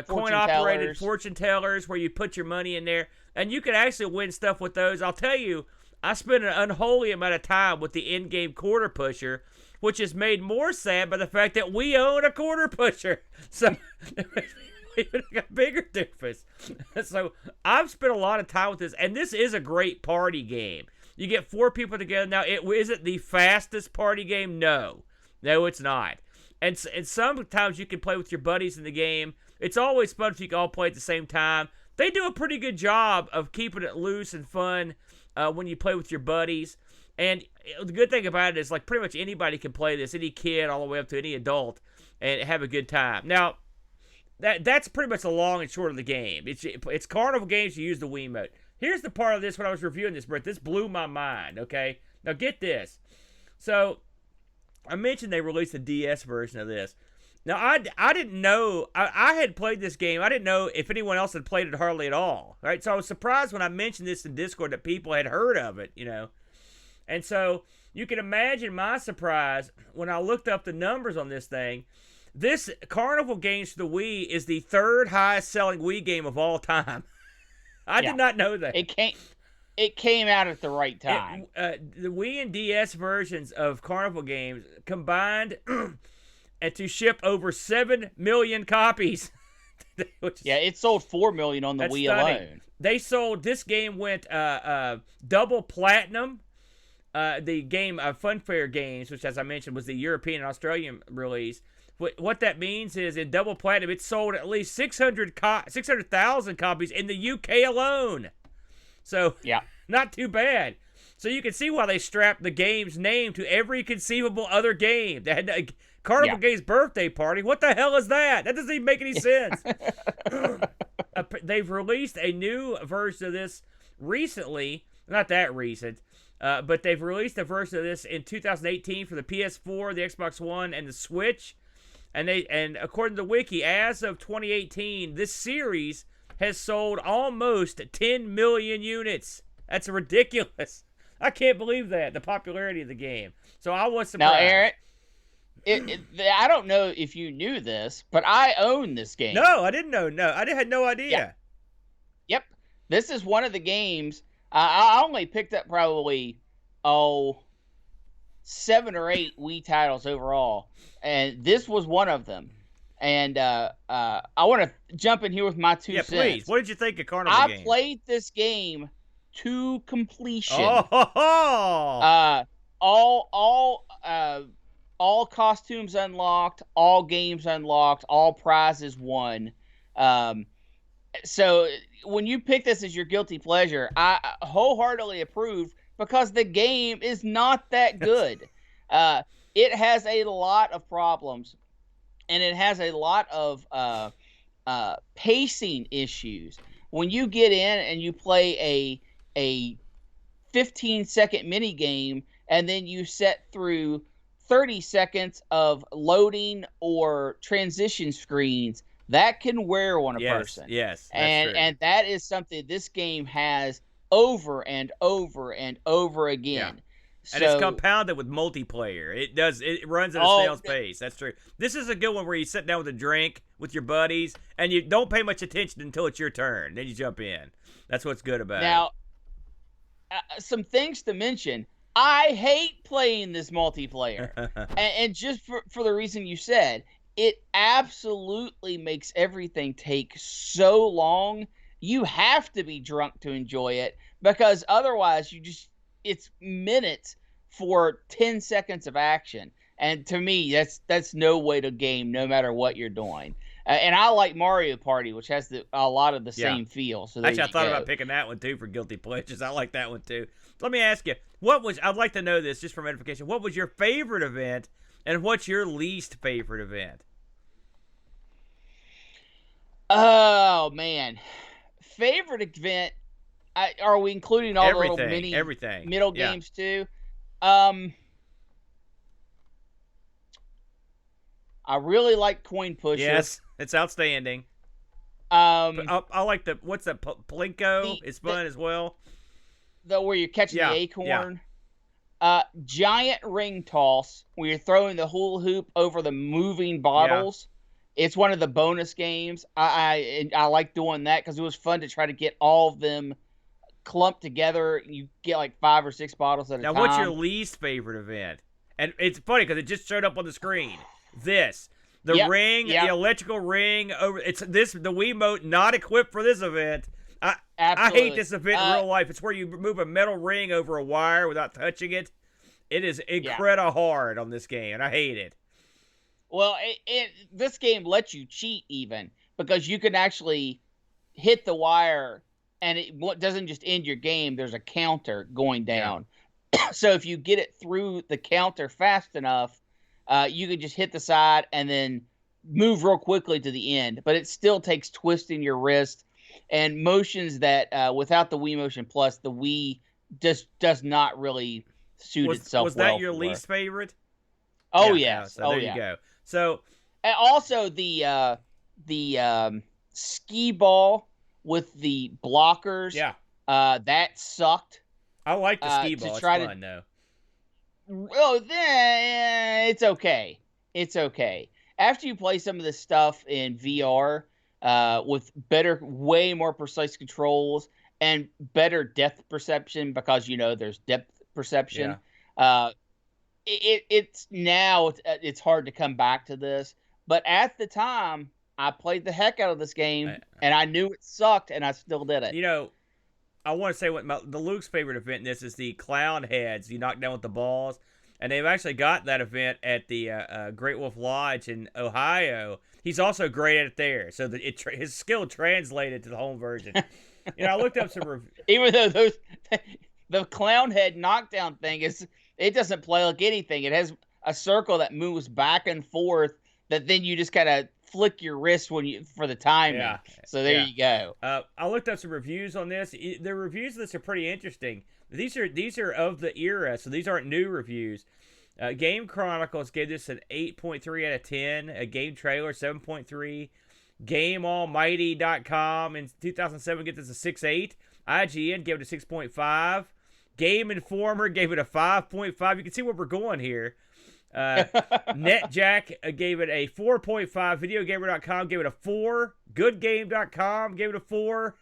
coin operated fortune tellers where you put your money in there, and you can actually win stuff with those. I'll tell you, I spent an unholy amount of time with the in-game quarter pusher, which is made more sad by the fact that we own a quarter pusher. So it got a bigger difference. So I've spent a lot of time with this, and this is a great party game. You get 4 people together. Now, is it the fastest party game? No, it's not. And sometimes you can play with your buddies in the game. It's always fun if you can all play at the same time. They do a pretty good job of keeping it loose and fun when you play with your buddies. And the good thing about it is pretty much anybody can play this, any kid all the way up to any adult, and have a good time. Now, that's pretty much the long and short of the game. It's Carnival Games. You use the Wiimote. Here's the part of this when I was reviewing this, Brett. This blew my mind, okay? Now, get this. So, I mentioned they released a DS version of this. Now, I didn't know. I had played this game. I didn't know if anyone else had played it hardly at all, right? So, I was surprised when I mentioned this in Discord that people had heard of it, And so, you can imagine my surprise when I looked up the numbers on this thing. This Carnival Games for the Wii is the 3rd highest selling Wii game of all time. I did not know that. It came out at the right time. The Wii and DS versions of Carnival Games combined and to ship over 7 million copies Yeah, it sold 4 million on the Wii alone. They sold, this game went double platinum. The game Funfair Games, which, as I mentioned, was the European and Australian release. What that means is, in double platinum, it sold at least 600,000 copies in the UK alone. So, yeah, not too bad. So you can see why they strapped the game's name to every conceivable other game. They had Carnival Games birthday party. What the hell is that? That doesn't even make any sense. They've released a new version of this recently. Not that recent. But they've released a version of this in 2018 for the PS4, the Xbox One, and the Switch. And according to the wiki, as of 2018, this series has sold almost 10 million units. That's ridiculous. I can't believe that, the popularity of the game. So I was surprised. Now, Aaron, I don't know if you knew this, but I own this game. No, I didn't know. No, I had no idea. Yeah. Yep. This is one of the games. I only picked up probably, 7 or 8 Wii titles overall, and this was one of them. And I want to jump in here with my 2 cents. Yeah, please. What did you think of Carnival Games? I played this game to completion. Oh! All costumes unlocked, all games unlocked, all prizes won. So when you pick this as your guilty pleasure, I wholeheartedly approved, because the game is not that good. It has a lot of problems, and it has a lot of pacing issues. When you get in and you play a 15-second mini game, and then you set through 30 seconds of loading or transition screens, that can wear on a person. Yes, and that is something this game has over and over and over again. Yeah. And it's compounded with multiplayer. It runs at a snail's pace. That's true. This is a good one where you sit down with a drink with your buddies, and you don't pay much attention until it's your turn. Then you jump in. That's what's good about it. Now, some things to mention. I hate playing this multiplayer. and just for the reason you said, it absolutely makes everything take so long. You have to be drunk to enjoy it, because otherwise it's minutes for 10 seconds of action. And to me, that's no way to game, no matter what you're doing. And I like Mario Party, which has a lot of the same feel. So actually, I thought about picking that one too for guilty pleasures. I like that one too. Let me ask you, I'd like to know this just for edification. What was your favorite event, and what's your least favorite event? Oh man, favorite event. Are we including all the little mini middle games too? I really like Coin Pusher. Yes, it's outstanding. I like what's that? Plinko? It's fun as well. Where you're catching the acorn. Yeah. Giant ring toss, where you're throwing the hula hoop over the moving bottles. Yeah. It's one of the bonus games. I like doing that because it was fun to try to get all of them clumped together. You get like 5 or 6 bottles at a time. Now, what's your least favorite event? And it's funny because it just showed up on the screen. The ring, the electrical ring over. The Wiimote not equipped for this event. I hate this event in real life. It's where you move a metal ring over a wire without touching it. It is incredible hard on this game, and I hate it. Well, this game lets you cheat even, because you can actually hit the wire, and it doesn't just end your game. There's a counter going down. Yeah. So if you get it through the counter fast enough, you can just hit the side and then move real quickly to the end. But it still takes twisting your wrist and motions that without the Wii Motion Plus, the Wii just does not really suit itself. Was that your least favorite? Oh yes. So there you go. So, and also the skee ball with the blockers. Yeah. That sucked. I like the skee ball. It's fun though. Oh, it's okay. It's okay. After you play some of this stuff in VR, with way more precise controls and better depth perception, because there's depth perception. Yeah. It's hard to come back to this, but at the time I played the heck out of this game, and I knew it sucked, and I still did it. You know, I want to say the Luke's favorite event in this is the clown heads you knock down with the balls. And they've actually got that event at the Great Wolf Lodge in Ohio. He's also great at it there. So his skill translated to the home version. I looked up some even though the clown head knockdown thing it doesn't play like anything. It has a circle that moves back and forth that then you just kind of flick your wrist for the timing. Yeah. So there you go. I looked up some reviews on this. The reviews of this are pretty interesting. These are of the era, so these aren't new reviews. Game Chronicles gave this an 8.3 out of 10. A Game Trailer 7.3. GameAlmighty.com in 2007 gave this a 6.8. IGN gave it a 6.5. Game Informer gave it a 5.5. You can see where we're going here. NetJack gave it a 4.5. VideoGamer.com gave it a 4. GoodGame.com gave it a 4.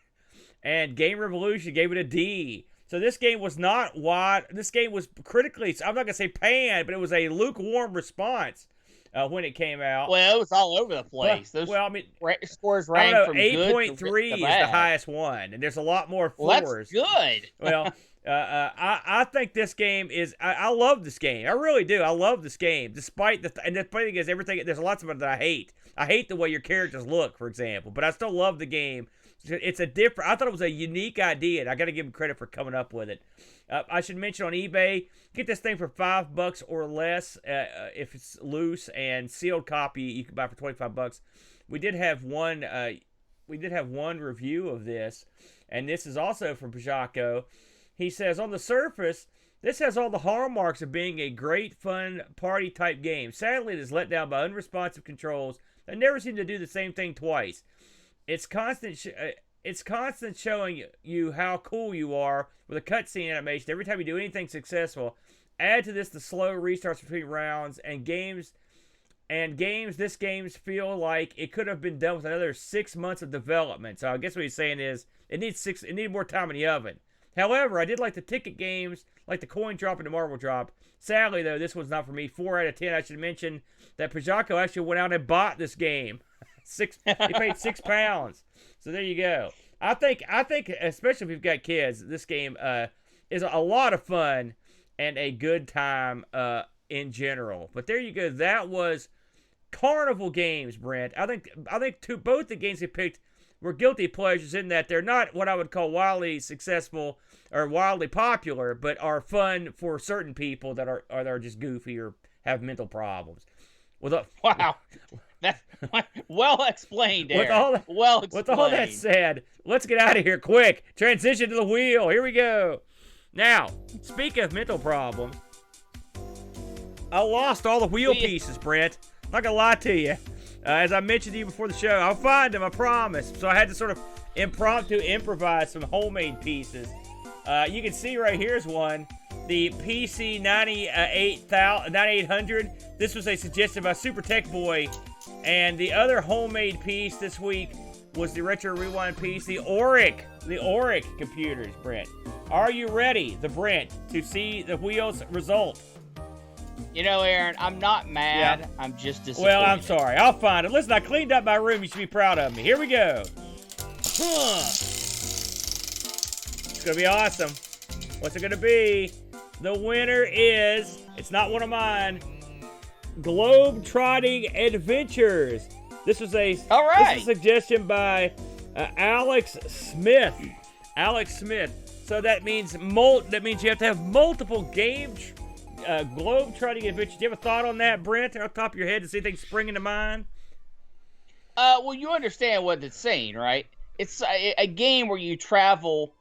And Game Revolution gave it a D. So this game was not wide. This game was critically, I'm not going to say panned, but it was a lukewarm response when it came out. Well, it was all over the place. Well, I mean, scores rank from 8.3 is the highest one, and there's a lot more 4s. Well, that's good. Well, I think this game is. I love this game. I really do. I love this game, despite and the funny thing is, there's lots of it that I hate. I hate the way your characters look, for example, but I still love the game. It's a different. I thought it was a unique idea, and I got to give him credit for coming up with it. I should mention on eBay, get this thing for $5 or less if it's loose, and sealed copy you can buy for $25. We did have one. We did have one review of this, and this is also from Pajako. He says, on the surface, this has all the hallmarks of being a great, fun, party-type game. Sadly, it is let down by unresponsive controls that never seem to do the same thing twice. It's constant showing you how cool you are with a cutscene animation every time you do anything successful. Add to this the slow restarts between rounds and games. This games feel like it could have been done with another 6 months of development. So I guess what he's saying is it needs more time in the oven. However, I did like the ticket games, like the coin drop and the marble drop. Sadly, though, this one's not for me. 4 out of 10. I should mention that Pajako actually went out and bought this game. He paid £6. So there you go. I think, especially if you've got kids, this game is a lot of fun and a good time in general. But there you go. That was Carnival Games, Brent. I think both the games he picked were guilty pleasures in that they're not what I would call wildly successful or wildly popular, but are fun for certain people that are just goofy or have mental problems. Wow. That's well explained, Aaron. With all that said, let's get out of here quick. Transition to the wheel. Here we go. Now, speaking of mental problems, I lost all the wheel pieces, Brent. I'm not going to lie to you. As I mentioned to you before the show, I'll find them, I promise. So I had to sort of improvise some homemade pieces. You can see right here's one. The PC 9800. This was a suggestion by Super Tech Boy. And the other homemade piece this week was the Retro Rewind piece, the Auric computers, Brent. Are you ready, the Brent, to see the wheels result? You know, Aaron, I'm not mad. Yeah. I'm just disappointed. Well, I'm sorry. I'll find it. Listen, I cleaned up my room. You should be proud of me. Here we go. It's going to be awesome. What's it going to be? The winner is, it's not one of mine, Globetrotting Adventures. This was a suggestion by Alex Smith. So that means you have to have multiple games. Globetrotting Adventures. Do you have a thought on that, Brent? Off the top of your head, does anything spring into mind? Well, you understand what it's saying, right? It's a game where you travel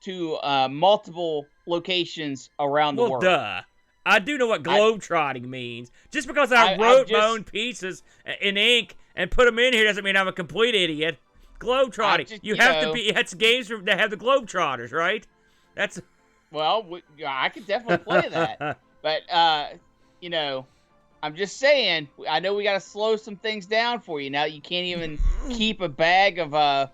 to multiple locations around the world. Duh. I do know what globetrotting means. Just because I wrote my own pieces in ink and put them in here doesn't mean I'm a complete idiot. Globetrotting. It's games that have the Globetrotters, right? Well, I could definitely play that. But, I'm just saying, I know we got to slow some things down for you. Now you can't even keep a bag of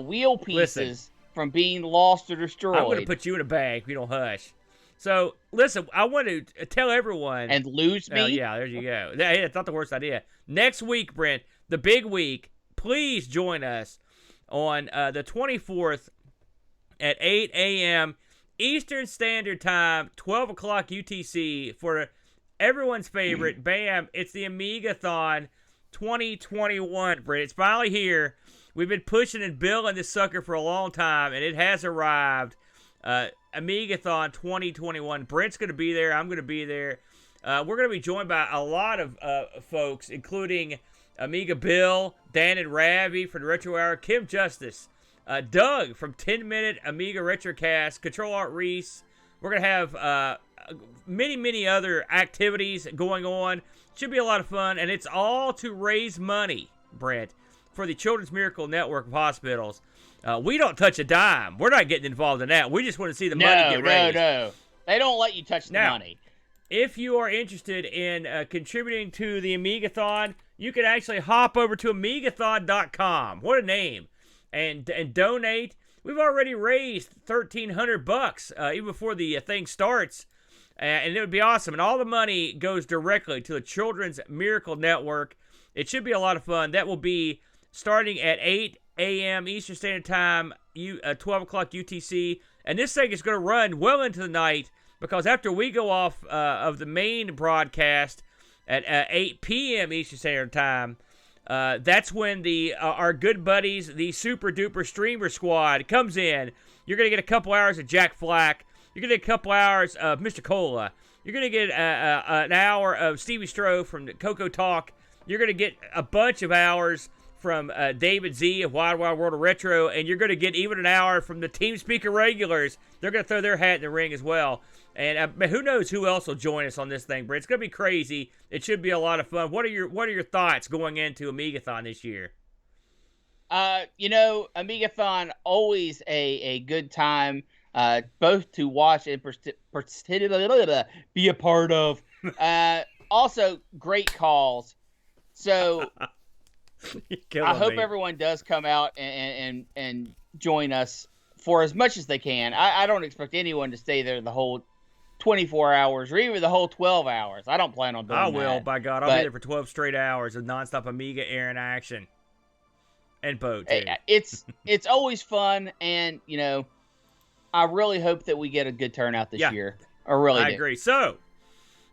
wheel pieces from being lost or destroyed. I'm going to put you in a bag if you don't hush. So, listen, I want to tell everyone. And lose me? Oh, yeah, there you go. That's not the worst idea. Next week, Brent, the big week. Please join us on the 24th at 8 a.m. Eastern Standard Time, 12 o'clock UTC, for everyone's favorite, bam, it's the Amigathon 2021, Brent. It's finally here. We've been pushing and building this sucker for a long time, and it has arrived. Amigathon 2021. Brent's going to be there. I'm going to be there. We're going to be joined by a lot of folks, including Amiga Bill, Dan and Ravi from the Retro Hour, Kim Justice, Doug from 10-Minute Amiga Retrocast, Control Art Reese. We're going to have many other activities going on. Should be a lot of fun, and it's all to raise money, Brent, for the Children's Miracle Network of Hospitals. We don't touch a dime. We're not getting involved in that. We just want to see the money get raised. No. They don't let you touch the money. If you are interested in contributing to the Amigathon, you can actually hop over to Amigathon.com. What a name. And donate. We've already raised $1,300 even before the thing starts, and it would be awesome. And all the money goes directly to the Children's Miracle Network. It should be a lot of fun. That will be starting at 8 a.m. Eastern Standard Time, 12 o'clock UTC, and this thing is going to run well into the night, because after we go off of the main broadcast at 8 p.m. Eastern Standard Time, that's when our good buddies, the Super Duper Streamer Squad, comes in. You're going to get a couple hours of Jack Flack. You're going to get a couple hours of Mr. Cola. You're going to get an hour of Stevie Stroh from Coco Talk. You're going to get a bunch of hours from David Z of Wild Wild World of Retro. And you're going to get even an hour from the TeamSpeaker regulars. They're going to throw their hat in the ring as well. And who knows who else will join us on this thing, Brent. It's going to be crazy. It should be a lot of fun. What are your thoughts going into Amigathon this year? Amigathon, always a good time, both to watch and be a part of. Also, great calls. So I hope everyone does come out and join us for as much as they can. I don't expect anyone to stay there the whole 24 hours or even the whole 12 hours. I don't plan on doing that. I will, by God. I'll be there for 12 straight hours of nonstop Amiga Aaron action. And Bo, too. It's always fun, and, I really hope that we get a good turnout this year. I agree. So,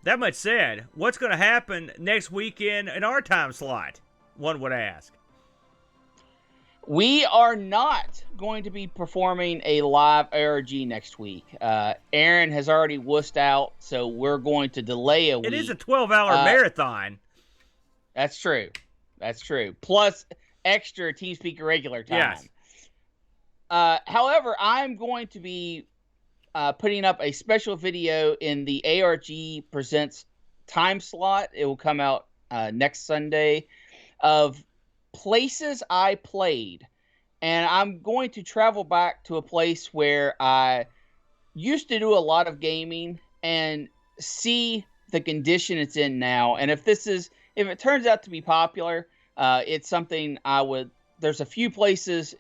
that much said, what's going to happen next weekend in our time slot, one would ask? We are not going to be performing a live ARG next week. Aaron has already wussed out, so we're going to delay a week. It is a 12-hour marathon. That's true. Plus extra TeamSpeaker regular time. Yes. However, I'm going to be putting up a special video in the ARG Presents time slot. It will come out next Sunday, of places I played. And I'm going to travel back to a place where I used to do a lot of gaming and see the condition it's in now. And if it turns out to be popular, it's something there's a few places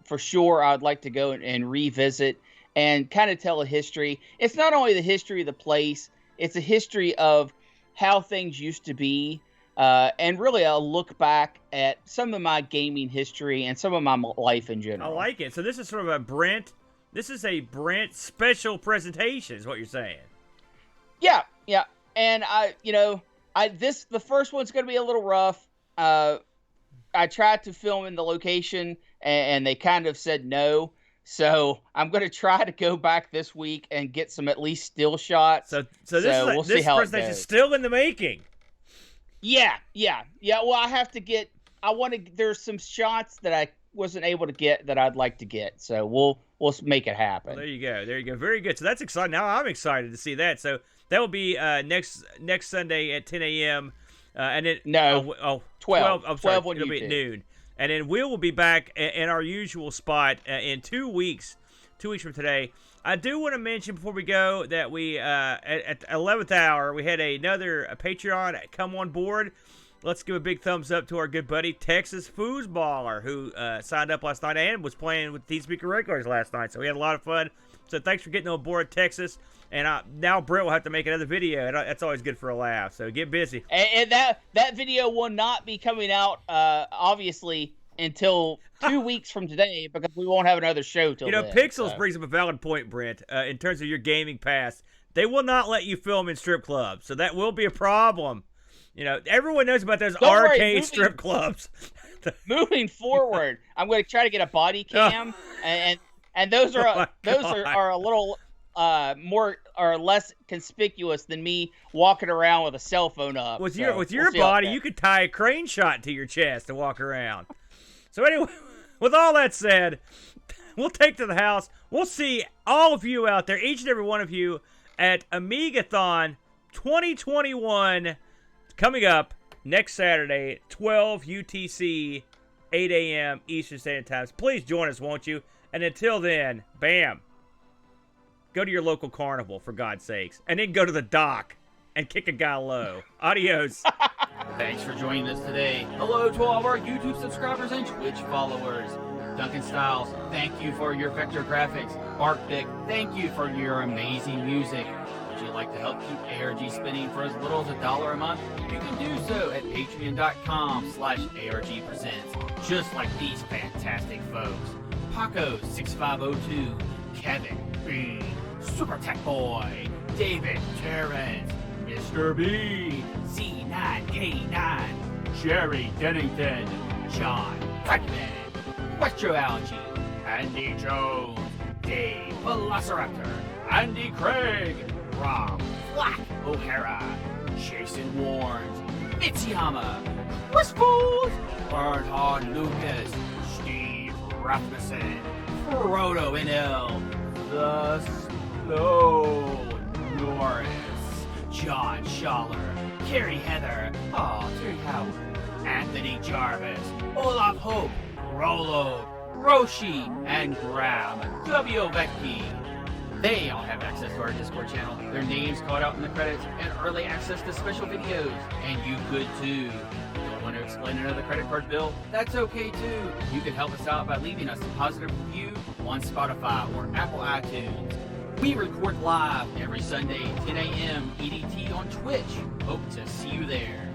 for sure I would like to go and revisit and kind of tell a history. It's not only the history of the place, it's a history of how things used to be. And really, I'll look back at some of my gaming history and some of my life in general. I like it. So this is sort of a Brent special presentation, is what you're saying. Yeah. And the first one's going to be a little rough. I tried to film in the location, and they kind of said no. So I'm going to try to go back this week and get some at least still shots. So this presentation is still in the making. Yeah. Well, there's some shots that I wasn't able to get that I'd like to get. So we'll make it happen. Well, there you go. Very good. So that's exciting. Now I'm excited to see that. So that will be next Sunday at 10 a.m. And then 12. I'm sorry, 12 on it'll YouTube. be at noon. And then we will be back in our usual spot in 2 weeks. 2 weeks from today. I do want to mention before we go that we at the 11th hour we had another Patreon come on board. Let's give a big thumbs up to our good buddy Texas Foosballer, who signed up last night and was playing with TeamSpeaker regulars last night. So we had a lot of fun. So thanks for getting on board, Texas. And now Brent will have to make another video. And that's always good for a laugh. So get busy. And that video will not be coming out, obviously, until 2 weeks from today, because we won't have another show till then. Pixels brings up a valid point, Brent, in terms of your gaming past. They will not let you film in strip clubs, so that will be a problem. Everyone knows about those arcade strip clubs. Moving forward, I'm going to try to get a body cam, and those are a little more or less conspicuous than me walking around with a cell phone up. With your body, you could tie a crane shot to your chest and walk around. So anyway, with all that said, we'll take to the house. We'll see all of you out there, each and every one of you, at Amigathon 2021 coming up next Saturday, 12 UTC, 8 a.m. Eastern Standard Time. Please join us, won't you? And until then, bam, go to your local carnival, for God's sakes, and then go to the dock and kick a guy low. Adios. Thanks for joining us today. Hello to all of our YouTube subscribers and Twitch followers. Duncan Styles, thank you for your vector graphics. Arctic, thank you for your amazing music. Would you like to help keep ARG spinning for as little as $1 a month? You can do so at patreon.com/ARGpresents. Just like these fantastic folks. Paco6502, Kevin B, Super Tech Boy, David Terrence, Mr. B, C9K9, Jerry Dennington, John Franklin, Retroalgae, Andy Jones, Dave Velociraptor, Andy Craig, Rob Flack O'Hara, Jason Warnes, Mitsuyama, Chris Fools, Bernhard Lucas, Steve Rasmussen, Frodo NL, The Slow Norris, John Schaller, Carrie Heather, Terry Howard, Anthony Jarvis, Olaf Hope, Rolo, Roshi, and Graham W.Vecchi. They all have access to our Discord channel, their names called out in the credits, and early access to special videos. And you could too. Don't want to explain another credit card bill? That's okay too. You can help us out by leaving us a positive review on Spotify or Apple iTunes. We record live every Sunday, 10 a.m. EDT on Twitch. Hope to see you there.